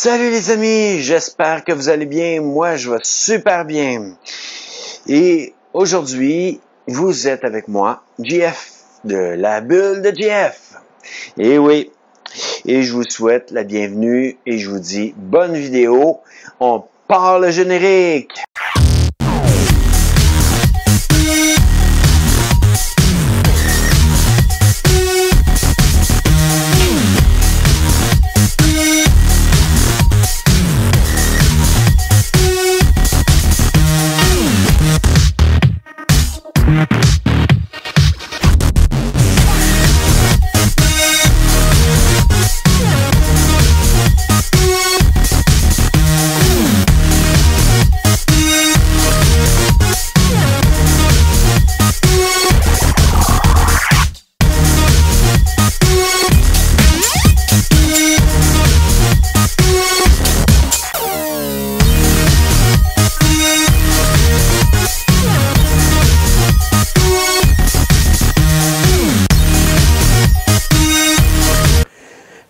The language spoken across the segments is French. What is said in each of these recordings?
Salut les amis, j'espère que vous allez bien. Moi, je vais super bien. Et aujourd'hui, vous êtes avec moi, JF, de la bulle de JF. Et oui, et je vous souhaite la bienvenue et je vous dis bonne vidéo. On part le générique.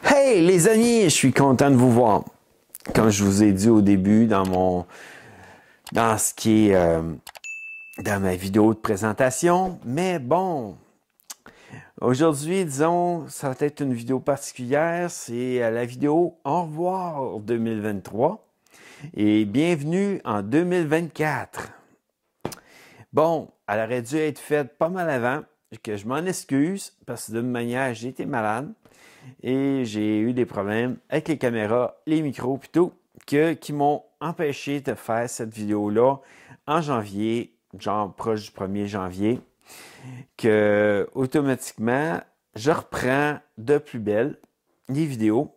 Hey les amis, je suis content de vous voir. Comme je vous ai dit au début dans ce qui est dans ma vidéo de présentation, mais bon, aujourd'hui, disons, ça va être une vidéo particulière, c'est la vidéo Au revoir 2023 et bienvenue en 2024. Bon, elle aurait dû être faite pas mal avant, que je m'en excuse, parce que d'une manière, j'ai été malade. Et j'ai eu des problèmes avec les caméras, les micros et tout, qui m'ont empêché de faire cette vidéo-là en janvier, genre proche du 1er janvier, que automatiquement, je reprends de plus belle les vidéos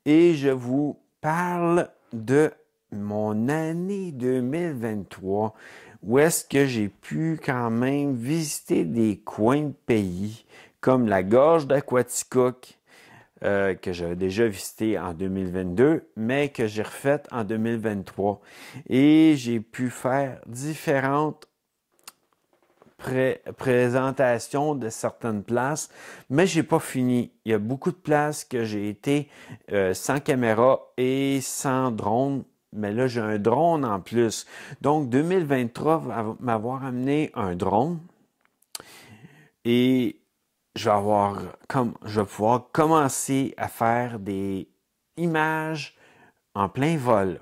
et je vous parle de mon année 2023, où est-ce que j'ai pu quand même visiter des coins de pays comme la gorge d'Aquaticook, que j'avais déjà visité en 2022, mais que j'ai refaite en 2023. Et j'ai pu faire différentes présentations de certaines places, mais j'ai pas fini. Il y a beaucoup de places que j'ai été sans caméra et sans drone, mais là j'ai un drone en plus. Donc 2023 va m'avoir amené un drone et je vais pouvoir commencer à faire des images en plein vol.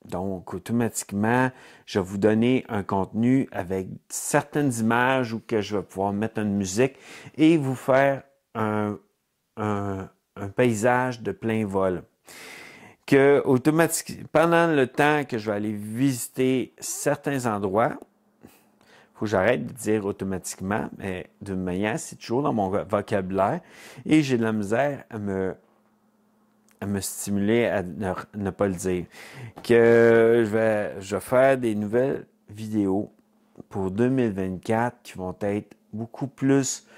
Donc, automatiquement, je vais vous donner un contenu avec certaines images où que je vais pouvoir mettre une musique et vous faire un paysage de plein vol. Que automatiquement, pendant le temps que je vais aller visiter certains endroits, faut que j'arrête de dire automatiquement, mais d'une manière, c'est toujours dans mon vocabulaire et j'ai de la misère à me stimuler à ne pas le dire. Que je vais faire des nouvelles vidéos pour 2024 qui vont être beaucoup plus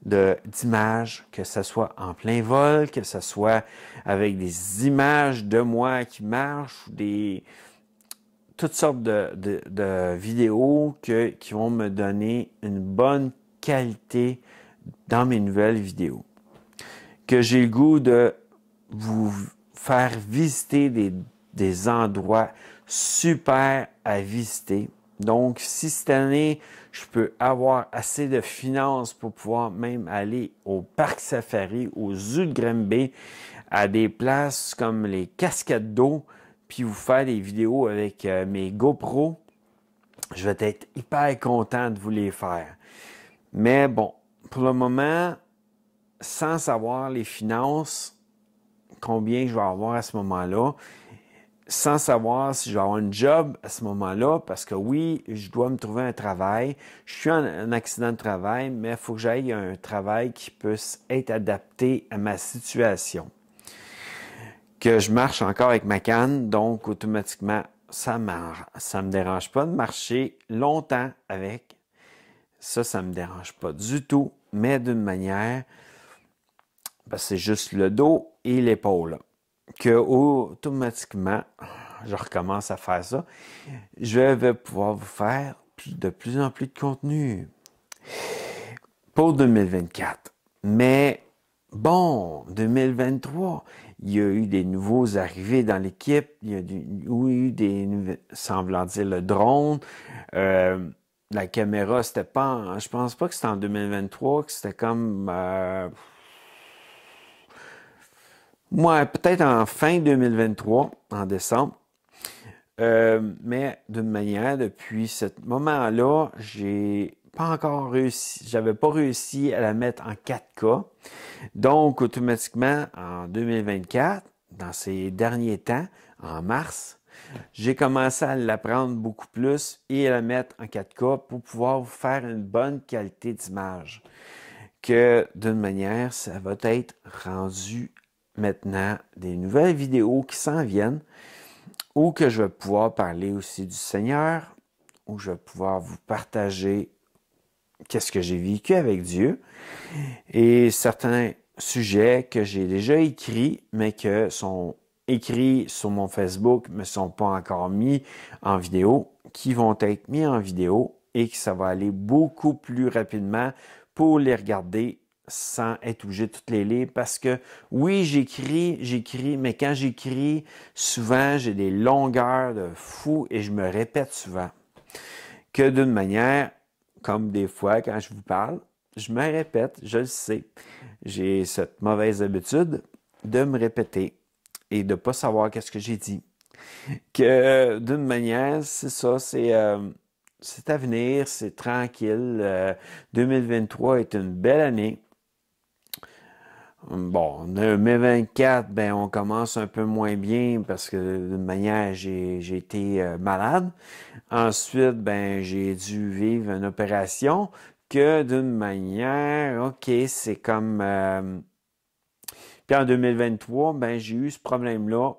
d'images, que ce soit en plein vol, que ce soit avec des images de moi qui marchent, toutes sortes de vidéos qui vont me donner une bonne qualité dans mes nouvelles vidéos. Que j'ai le goût de vous faire visiter des endroits super à visiter. Donc, si cette année, je peux avoir assez de finances pour pouvoir même aller au parc safari, au zoo de Granby, à des places comme les cascades d'eau, puis vous faire des vidéos avec mes GoPro, je vais être hyper content de vous les faire. Mais bon, pour le moment, sans savoir les finances, combien je vais avoir à ce moment-là, sans savoir si je vais avoir un job à ce moment-là, parce que oui, je dois me trouver un travail. Je suis en accident de travail, mais il faut que j'aille un travail qui puisse être adapté à ma situation. Que je marche encore avec ma canne, donc automatiquement, ça me dérange pas de marcher longtemps avec. Ça me dérange pas du tout, mais d'une manière, c'est juste le dos et l'épaule. Que automatiquement, je recommence à faire ça, je vais pouvoir vous faire de plus en plus de contenu pour 2024. Mais bon, 2023, Il y a eu des nouveaux arrivés dans l'équipe. Il y a eu des semblant dire le drone. La caméra, c'était pas, je pense pas que c'était en 2023, que c'était comme, moi, peut-être en fin 2023, en décembre. Mais d'une manière, depuis ce moment-là, j'ai pas encore réussi, j'avais pas réussi à la mettre en 4K. Donc, automatiquement, en 2024, dans ces derniers temps, en mars, j'ai commencé à l'apprendre beaucoup plus et à la mettre en 4K pour pouvoir vous faire une bonne qualité d'image. Que d'une manière, ça va être rendu maintenant des nouvelles vidéos qui s'en viennent où que je vais pouvoir parler aussi du Seigneur, où je vais pouvoir vous partager qu'est-ce que j'ai vécu avec Dieu et certains sujets que j'ai déjà écrits, mais que sont écrits sur mon Facebook, mais ne sont pas encore mis en vidéo, qui vont être mis en vidéo et que ça va aller beaucoup plus rapidement pour les regarder sans être obligé de toutes les lire parce que oui, j'écris, mais quand j'écris, souvent j'ai des longueurs de fou et je me répète souvent. Que d'une manière, comme des fois quand je vous parle, je me répète, je le sais. J'ai cette mauvaise habitude de me répéter et de ne pas savoir qu'est-ce que j'ai dit. Que d'une manière, c'est ça, c'est à venir, c'est tranquille. 2023 est une belle année. Bon, 2024, ben on commence un peu moins bien parce que d'une manière, j'ai été malade. Ensuite, ben j'ai dû vivre une opération que d'une manière, ok, c'est comme... Puis en 2023, ben j'ai eu ce problème-là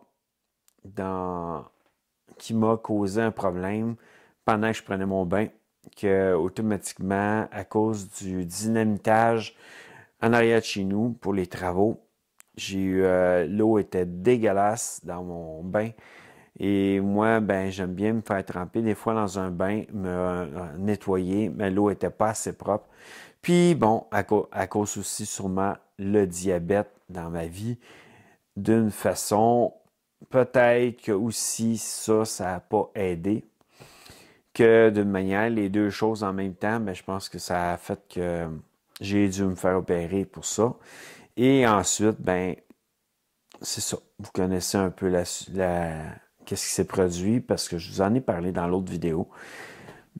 qui m'a causé un problème pendant que je prenais mon bain, que automatiquement, à cause du dynamitage en arrière de chez nous pour les travaux, j'ai eu l'eau était dégueulasse dans mon bain. Et moi, ben j'aime bien me faire tremper des fois dans un bain, me nettoyer, mais l'eau était pas assez propre. Puis bon, à cause aussi sûrement le diabète dans ma vie, d'une façon, peut-être que aussi ça n'a pas aidé. Que d'une manière, les deux choses en même temps, ben je pense que ça a fait que j'ai dû me faire opérer pour ça. Et ensuite, ben c'est ça. Vous connaissez un peu qu'est-ce qui s'est produit parce que je vous en ai parlé dans l'autre vidéo.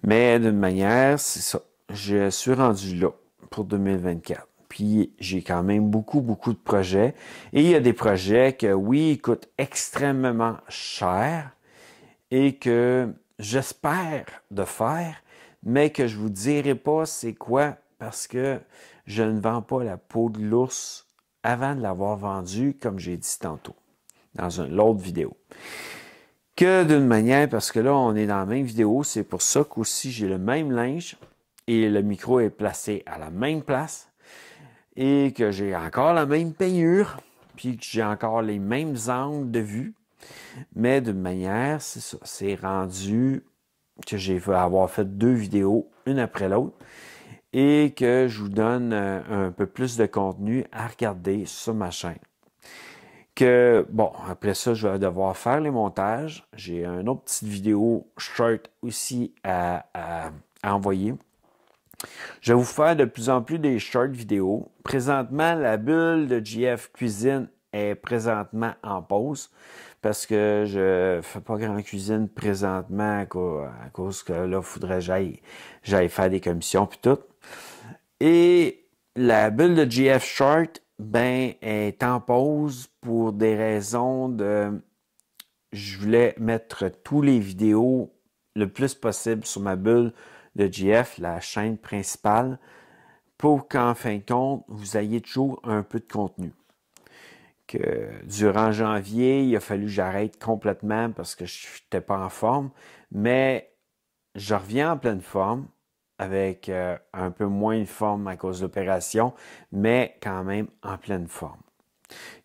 Mais d'une manière, c'est ça. Je suis rendu là pour 2024. Puis j'ai quand même beaucoup de projets. Et il y a des projets que, oui, coûtent extrêmement cher et que j'espère de faire, mais que je vous dirai pas c'est quoi parce que je ne vends pas la peau de l'ours avant de l'avoir vendu, comme j'ai dit tantôt, dans l'autre vidéo. Que d'une manière, parce que là, on est dans la même vidéo, c'est pour ça qu'aussi j'ai le même linge et le micro est placé à la même place et que j'ai encore la même peignure, puis que j'ai encore les mêmes angles de vue, mais d'une manière, c'est ça, c'est rendu que j'ai fait avoir fait 2 vidéos, une après l'autre, et que je vous donne un peu plus de contenu à regarder sur ma chaîne. Que, bon, après ça, je vais devoir faire les montages. J'ai une autre petite vidéo short aussi à envoyer. Je vais vous faire de plus en plus des short vidéos. Présentement, la bulle de GF Cuisine est présentement en pause parce que je fais pas grand cuisine présentement à cause que là, il faudrait que j'aille faire des commissions puis tout. Et la bulle de GF Short, ben, est en pause pour des raisons de... Je voulais mettre tous les vidéos le plus possible sur ma bulle de GF, la chaîne principale, pour qu'en fin de compte, vous ayez toujours un peu de contenu. Que durant janvier, il a fallu que j'arrête complètement parce que je n'étais pas en forme, mais je reviens en pleine forme avec un peu moins de forme à cause de l'opération, mais quand même en pleine forme.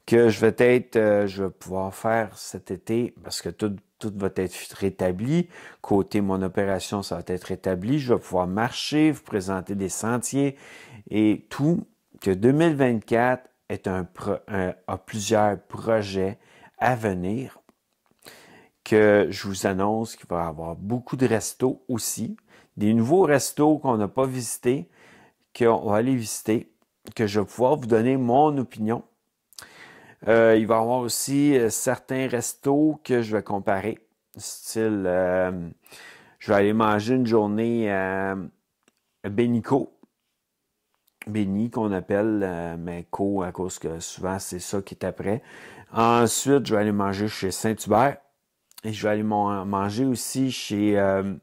Que je vais pouvoir faire cet été parce que tout va être rétabli. Côté mon opération, ça va être rétabli. Je vais pouvoir marcher, vous présenter des sentiers et tout. Que 2024 a plusieurs projets à venir que je vous annonce qu'il va y avoir beaucoup de restos aussi, des nouveaux restos qu'on n'a pas visités, qu'on va aller visiter, que je vais pouvoir vous donner mon opinion. Il va y avoir aussi certains restos que je vais comparer, style, je vais aller manger une journée à Benico, Béni qu'on appelle, mais Co à cause que souvent c'est ça qui est après. Ensuite, je vais aller manger chez Saint-Hubert et je vais aller manger aussi chez un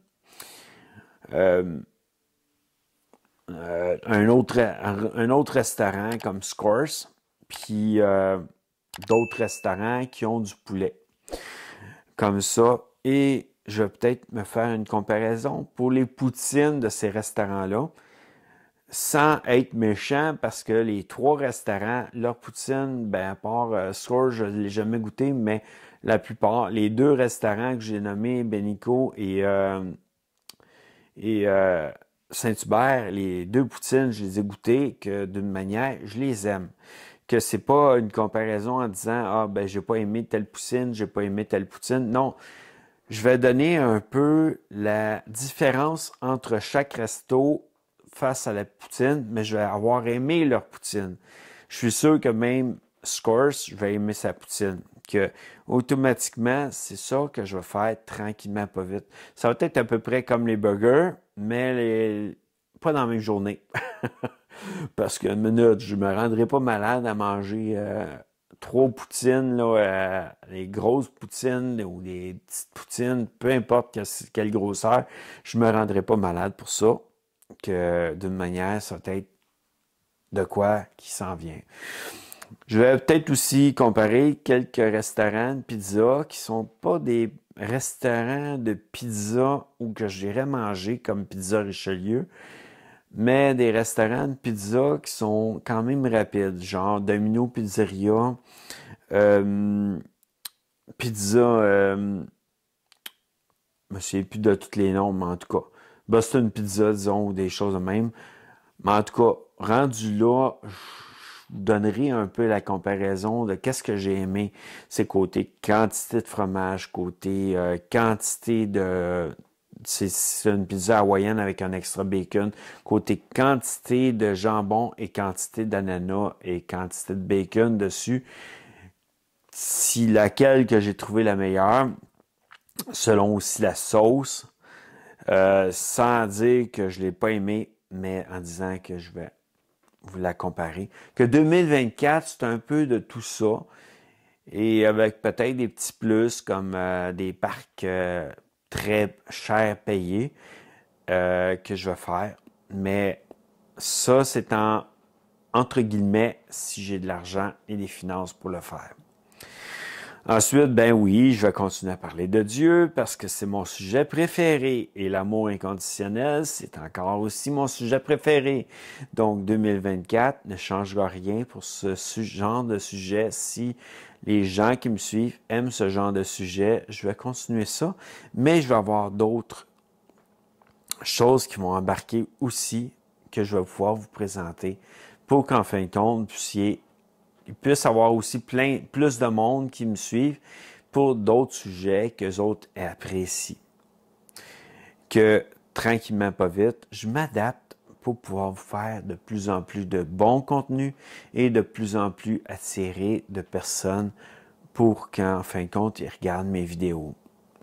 autre restaurant comme Scores, puis d'autres restaurants qui ont du poulet. Comme ça. Et je vais peut-être me faire une comparaison pour les poutines de ces restaurants-là, sans être méchant, parce que les trois restaurants, leur poutine, ben à part Scores, je ne l'ai jamais goûté, mais la plupart, les deux restaurants que j'ai nommés, Benico et Saint-Hubert, les deux poutines, je les ai goûtées, que d'une manière, je les aime. Que c'est pas une comparaison en disant ah ben j'ai pas aimé telle poutine, j'ai pas aimé telle poutine. Non, je vais donner un peu la différence entre chaque resto face à la poutine, mais je vais avoir aimé leur poutine. Je suis sûr que même Scores, je vais aimer sa poutine. Que automatiquement, c'est ça que je vais faire tranquillement, pas vite. Ça va être à peu près comme les burgers, mais pas dans la même journée. Parce qu'une minute, je me rendrai pas malade à manger trois poutines, là, les grosses poutines ou les petites poutines, peu importe quelle grosseur, je me rendrai pas malade pour ça. Que d'une manière, ça va être de quoi qui s'en vient. Je vais peut-être aussi comparer quelques restaurants de pizza qui sont pas des restaurants de pizza où que j'irais manger comme Pizza Richelieu, mais des restaurants de pizza qui sont quand même rapides, genre Domino Pizzeria, Pizza, je ne me souviens plus de tous les noms, mais en tout cas, Boston Pizza, disons, ou des choses de même. Mais en tout cas, rendu là, je vous donnerai un peu la comparaison de qu'est-ce que j'ai aimé. C'est côté quantité de fromage, côté quantité de... C'est une pizza hawaïenne avec un extra bacon. Côté quantité de jambon et quantité d'ananas et quantité de bacon dessus. Si laquelle que j'ai trouvé la meilleure, selon aussi la sauce, sans dire que je ne l'ai pas aimé, mais en disant que je vais vous la comparer. Que 2024, c'est un peu de tout ça, et avec peut-être des petits plus comme des parcs très chers payés que je vais faire. Mais ça, c'est entre guillemets, si j'ai de l'argent et des finances pour le faire. Ensuite, ben oui, je vais continuer à parler de Dieu parce que c'est mon sujet préféré et l'amour inconditionnel, c'est encore aussi mon sujet préféré. Donc, 2024 ne changera rien pour ce genre de sujet. Si les gens qui me suivent aiment ce genre de sujet, je vais continuer ça, mais je vais avoir d'autres choses qui vont embarquer aussi que je vais pouvoir vous présenter pour qu'en fin de compte, il puisse y avoir aussi plus de monde qui me suivent pour d'autres sujets qu'eux autres apprécient. Que tranquillement, pas vite, je m'adapte pour pouvoir vous faire de plus en plus de bons contenus et de plus en plus attirer de personnes pour qu'en fin de compte, ils regardent mes vidéos.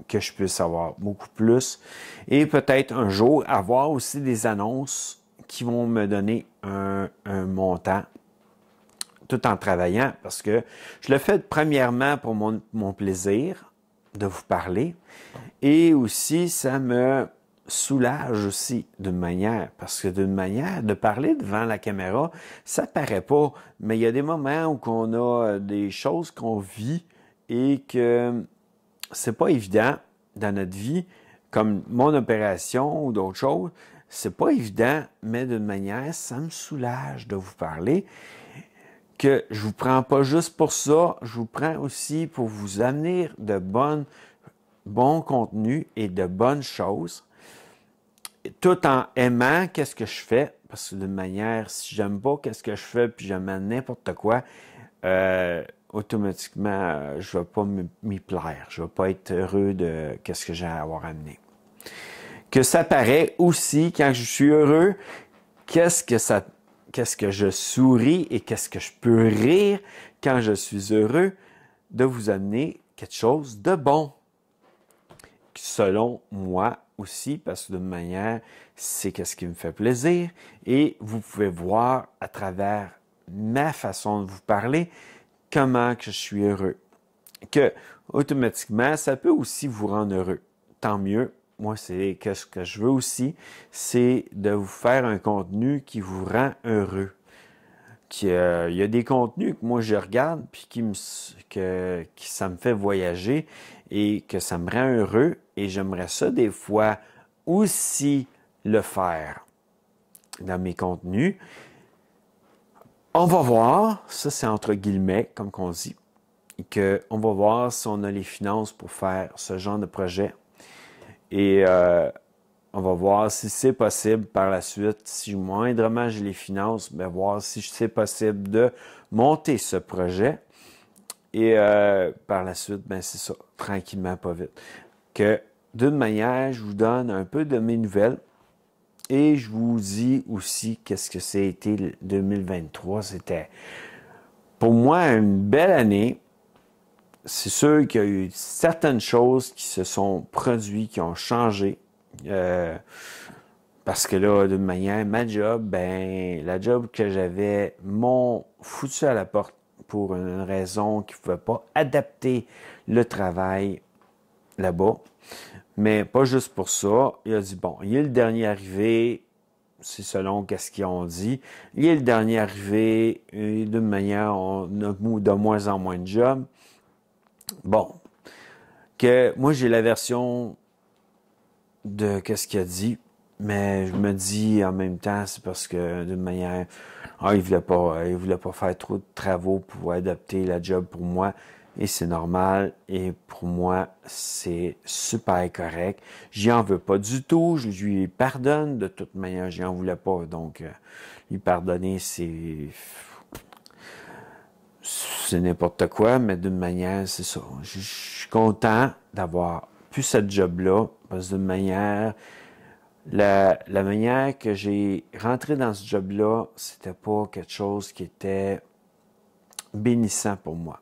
Que je puisse avoir beaucoup plus. Et peut-être un jour avoir aussi des annonces qui vont me donner un montant tout en travaillant, parce que je le fais premièrement pour mon plaisir de vous parler, et aussi ça me soulage aussi d'une manière, parce que d'une manière, de parler devant la caméra, ça paraît pas, mais il y a des moments où on a des choses qu'on vit et que c'est pas évident dans notre vie, comme mon opération ou d'autres choses, c'est pas évident, mais d'une manière, ça me soulage de vous parler, que je vous prends pas juste pour ça, je vous prends aussi pour vous amener de bons contenus et de bonnes choses, tout en aimant qu'est-ce que je fais, parce que d'une manière, si j'aime pas qu'est-ce que je fais, puis j'amène n'importe quoi, automatiquement, je vais pas m'y plaire. Je vais pas être heureux de qu'est-ce que j'ai à avoir amené. Que ça paraît aussi, quand je suis heureux, qu'est-ce que je souris et qu'est-ce que je peux rire quand je suis heureux de vous amener quelque chose de bon. Selon moi aussi, parce que d'une manière, c'est qu'est-ce qui me fait plaisir. Et vous pouvez voir à travers ma façon de vous parler comment que je suis heureux. Que automatiquement, ça peut aussi vous rendre heureux. Tant mieux. Moi, c'est ce que je veux aussi, c'est de vous faire un contenu qui vous rend heureux. Il y a des contenus que moi je regarde puis ça me fait voyager et que ça me rend heureux et j'aimerais ça des fois aussi le faire dans mes contenus. On va voir, ça c'est entre guillemets comme qu'on dit, on va voir si on a les finances pour faire ce genre de projet. Et on va voir si c'est possible par la suite, si moindrement j'ai les finances, bien voir si c'est possible de monter ce projet. Et par la suite, ben c'est ça, tranquillement, pas vite. Que d'une manière, je vous donne un peu de mes nouvelles et je vous dis aussi qu'est-ce que c'était 2023. C'était pour moi une belle année. C'est sûr qu'il y a eu certaines choses qui se sont produites, qui ont changé. Parce que là, d'une manière, ma job, ben, la job que j'avais m'ont foutu à la porte pour une raison qu'ils ne pouvaient pas adapter le travail là-bas. Mais pas juste pour ça. Il a dit, bon, il est le dernier arrivé, c'est selon qu'est-ce qu'ils ont dit. Il est le dernier arrivé, et d'une manière, on a de moins en moins de jobs. Bon, que moi j'ai la version de qu'est-ce qu'il a dit, mais je me dis en même temps, c'est parce que d'une manière, il voulait pas faire trop de travaux pour adapter la job pour moi, et c'est normal, et pour moi, c'est super correct. J'y en veux pas du tout, je lui pardonne de toute manière, j'y en voulais pas, donc lui pardonner, c'est n'importe quoi, mais d'une manière, c'est ça. Je suis content d'avoir plus cette job-là, parce que d'une manière, la manière que j'ai rentré dans ce job-là, c'était pas quelque chose qui était bénissant pour moi.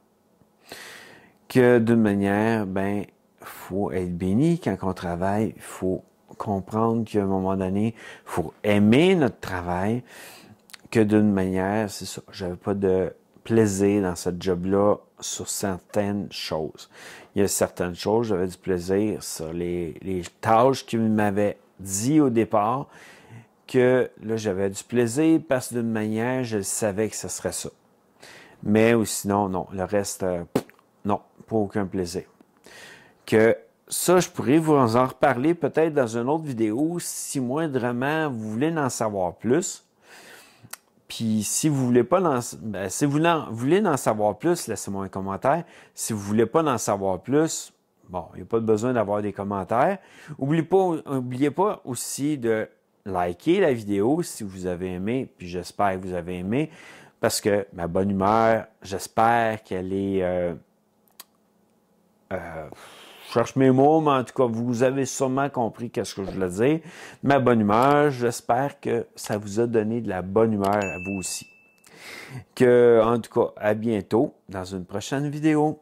Que d'une manière, ben, faut être béni quand on travaille, il faut comprendre qu'à un moment donné, il faut aimer notre travail, que d'une manière, c'est ça, j'avais pas de plaisir dans ce job-là sur certaines choses. Il y a certaines choses, j'avais du plaisir sur les tâches qu'ils m'avaient dit au départ, que là, j'avais du plaisir parce que d'une manière, je savais que ce serait ça. Mais ou sinon, non, le reste, non, pas aucun plaisir. Que ça, je pourrais vous en reparler peut-être dans une autre vidéo si moindrement vous voulez en savoir plus. Puis si vous voulez pas si vous voulez en savoir plus, laissez-moi un commentaire. Si vous voulez pas en savoir plus, bon, il n'y a pas besoin d'avoir des commentaires. Oubliez pas aussi de liker la vidéo si vous avez aimé, puis j'espère que vous avez aimé, parce que ma bonne humeur, j'espère qu'elle est... je cherche mes mots, mais en tout cas, vous avez sûrement compris qu'est-ce que je voulais dire. Ma bonne humeur, j'espère que ça vous a donné de la bonne humeur à vous aussi. En tout cas, à bientôt dans une prochaine vidéo.